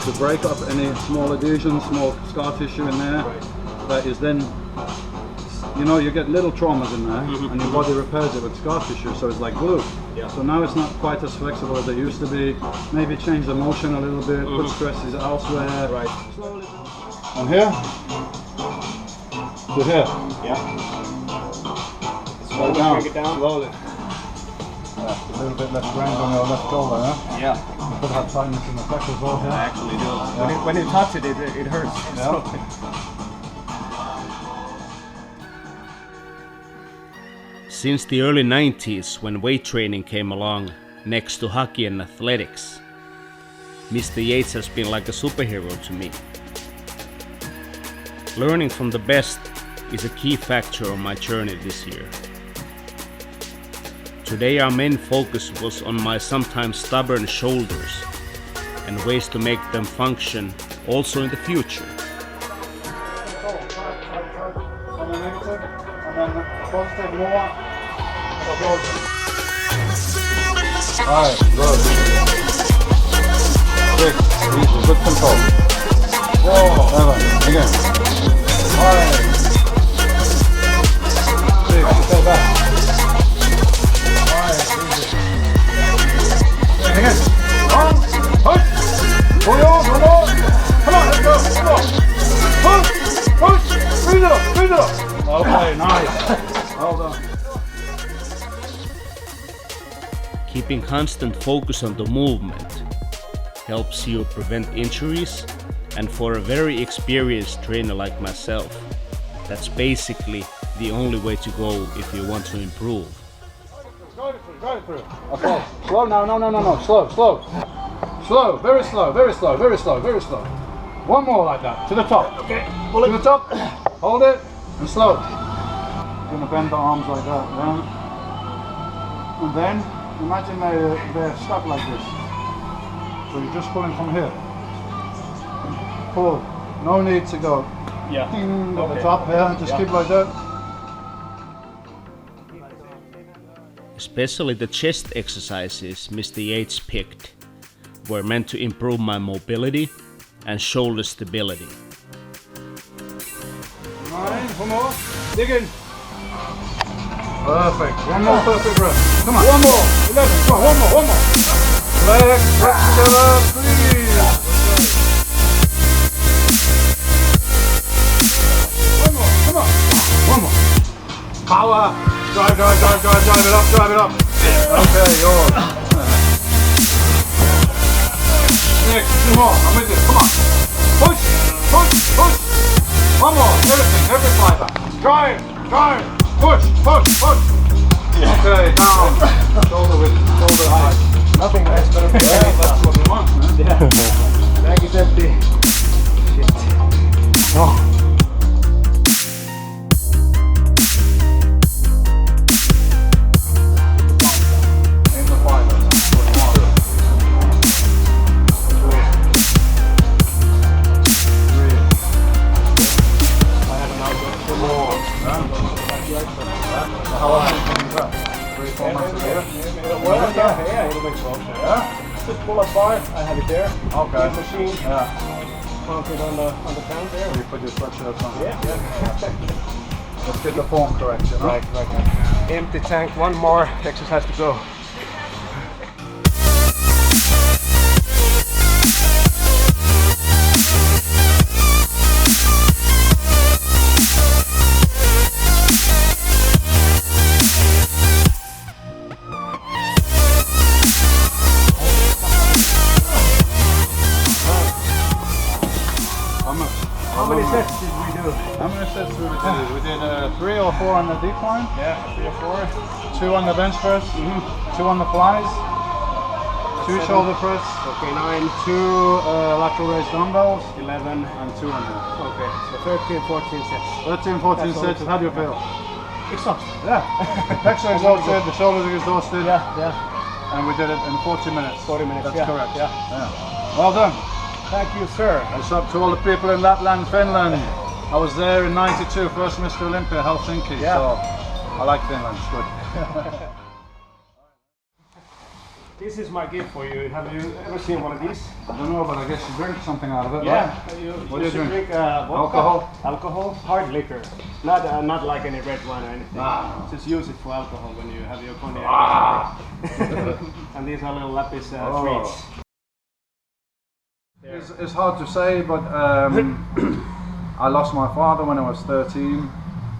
To break up any small adhesions, small scar tissue in there, that is then, you know, you get little traumas in there, and your body repairs it with scar tissue, so it's like glue. Yeah. So now it's not quite as flexible as it used to be. Maybe change the motion a little bit, put stresses elsewhere. Right. Slowly. And here to here. Yeah. Slow down. Bring it down. Slowly. Yeah, a little bit less strain on your left shoulder, huh? Yeah. You could have tightness in the pec as well here. I actually do. Yeah. When you touch it, it hurts. Yeah. Since the early 90s, when weight training came along, next to hockey and athletics, Mr. Yates has been like a superhero to me. Learning from the best is a key factor on my journey this year. Today our main focus was on my sometimes stubborn shoulders and ways to make them function also in the future. Alright, good. 6, easy, good control. 7, again. 5, 6, stay back. Again. On, push, pull on, come on, let's go, come on. Push, squeeze it up. Okay, nice. Well done. Keeping constant focus on the movement helps you prevent injuries, and for a very experienced trainer like myself, that's basically the only way to go if you want to improve. Go it through. Okay, slow now, no, slow. Slow, very slow. One more like that, to the top. Okay, pull it. To the top, hold it, and slow. You're gonna bend the arms like that, yeah? And then, imagine they're stuck like this. So you're just pulling from here. Pull, no need to go. Yeah. Ding, at the top here, just keep like that. Especially the chest exercises Mr. Yates picked were meant to improve my mobility and shoulder stability. 9, one more, dig in. Perfect, one more perfect breath. Come on, one more, 11, come on, one more. Legs press together, please. Come on, one more. Power. Drive it up. Okay, yours. Next, 2 more, I'm with you, come on. Push. One more, every fiber. Drive, push. Okay, down. Shoulder width, shoulder height. Nothing less but a big that's what we want, man. Yeah. Bag is empty. Shit. Oh. Just pull up bar, I have it there. Okay. Machine. Yeah. Mount it on the tank there. You put your sweatshirts on. Yeah. Let's get the form correction. Right. Empty tank, one more exercise to go. How many sets did we do? How many sets did we do? We did 3 or 4 on the decline. Yeah, 3 or 4. 2 on the bench press. 2 on the flies. 2 shoulder press. Okay, 9. 2 lateral raise dumbbells. 11 and 2 on there. Okay, so 13, 14 sets. 13, 14 sets. How do you feel? Exhausted. Yeah. Pecs are exhausted. The shoulders are exhausted. Yeah. And we did it in 40 minutes. 40 minutes. That's correct. Yeah. Well done. Thank you, sir. What's up to all the people in Lapland, Finland? I was there in '92, first Mr. Olympia, Helsinki. Yeah. So I like Finland. It's good. This is my gift for you. Have you ever seen one of these? I don't know, but I guess you drink something out of it. Yeah. Right? What do you should drink? Vodka, Alcohol? alcohol, hard liquor. Not like any red wine or anything. Ah. Just use it for alcohol when you have your cognac. Ah. And these are little lapis Oh. treats. It's hard to say, but I lost my father when I was 13.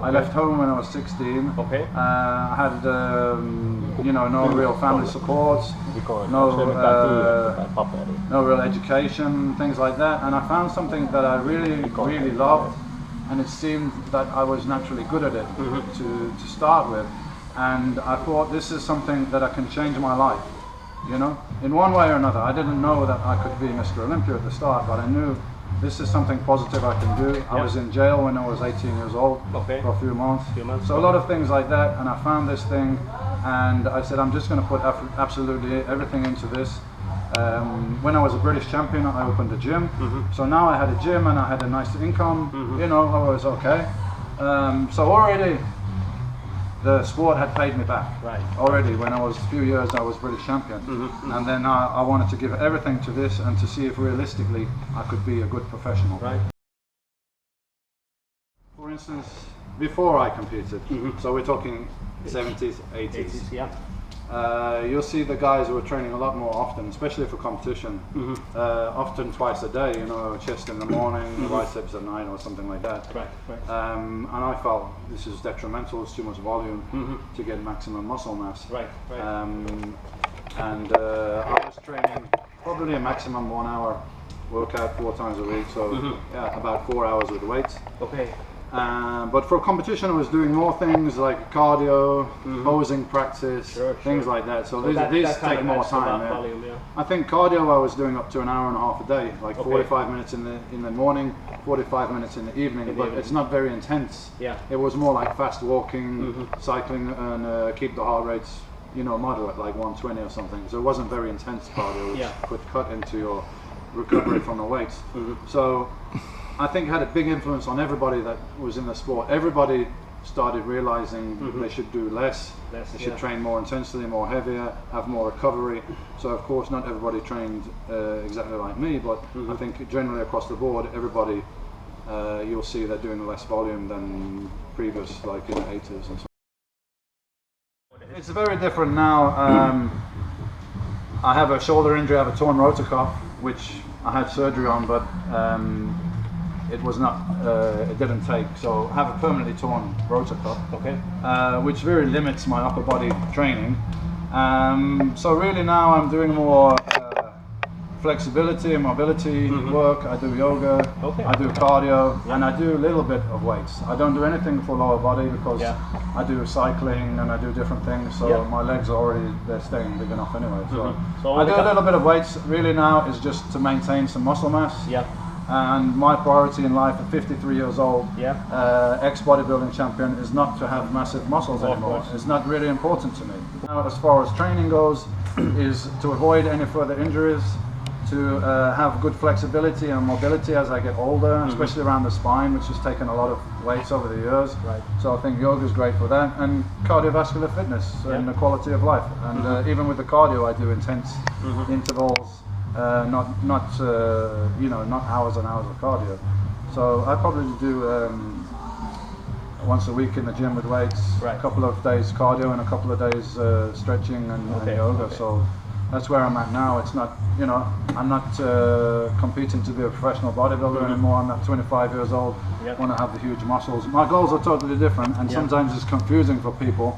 I left home when I was 16. Okay. I had, no real family support, no real education, things like that. And I found something that I really loved, and it seemed that I was naturally good at it to start with. And I thought, this is something that I can change my life, in one way or another. I didn't know that I could be Mr. Olympia at the start, but I knew this is something positive I can do. I was in jail when I was 18 years old for a few months. So a lot of things like that, and I found this thing, and I said, I'm just going to put absolutely everything into this. When I was a British champion, I opened a gym. So now I had a gym and I had a nice income. I was okay. So already the sport had paid me back. Right. Already, when I was a few years, I was British champion. And then I wanted to give everything to this and to see if realistically I could be a good professional. Right. For instance, before I competed, so we're talking 70s, 80s. Yeah. You'll see the guys who are training a lot more often, especially for competition. Often twice a day, chest in the morning, biceps at night or something like that. Right. And I felt this is detrimental, it's too much volume to get maximum muscle mass. Right. And I was training probably a maximum 1 hour workout 4 times a week, so yeah, about 4 hours with weights. Okay. But for competition I was doing more things like cardio, posing practice, things like that. So these take more time. Volume, yeah. I think cardio I was doing up to an hour and a half a day, like 45 minutes in the morning, 45 minutes in the evening, but it's not very intense. Yeah. It was more like fast walking, cycling, and keep the heart rates, moderate, like 120 or something. So it wasn't very intense cardio, which could cut into your recovery from the weights. So I think it had a big influence on everybody that was in the sport. Everybody started realizing they should do less, they should train more intensely, more heavier, have more recovery. So of course not everybody trained exactly like me, but I think generally across the board, everybody, you'll see they're doing less volume than previous, like in the 80s and so on. It's very different now. I have a shoulder injury, I have a torn rotor cuff, which I had surgery on, but it was not, it didn't take, so I have a permanently torn rotor cuff, which really limits my upper body training. So really now I'm doing more flexibility and mobility work. I do yoga, I do cardio, and I do a little bit of weights. I don't do anything for lower body because I do cycling and I do different things, so my legs are already, they're staying big enough anyway. So I do a little bit of weights. Really now is just to maintain some muscle mass. And my priority in life at 53 years old, ex-bodybuilding champion, is not to have massive muscles anymore. It's not really important to me. Now, as far as training goes, is to avoid any further injuries, to have good flexibility and mobility as I get older, especially around the spine, which has taken a lot of weights over the years. So I think yoga is great for that, and cardiovascular fitness and the quality of life. And even with the cardio, I do intense intervals. Not hours and hours of cardio. So I probably do once a week in the gym with weights, a couple of days cardio and a couple of days stretching and yoga. So that's where I'm at now. It's not, I'm not competing to be a professional bodybuilder anymore. I'm not 25 years old. I want to have the huge muscles. My goals are totally different, and sometimes it's confusing for people.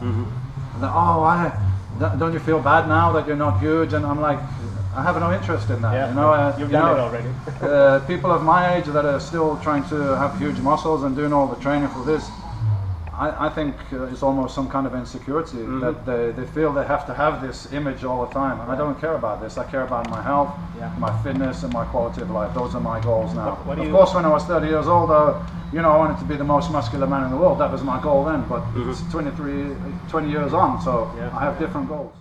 Don't you feel bad now that you're not huge? And I'm like, I have no interest in that. You've done it already. People of my age that are still trying to have huge muscles and doing all the training for this, I think it's almost some kind of insecurity that they feel they have to have this image all the time. I don't care about this. I care about my health, my fitness, and my quality of life. Those are my goals now. Of course, when I was 30 years old, I wanted to be the most muscular man in the world. That was my goal then, but it's 20 years on, so I have different goals.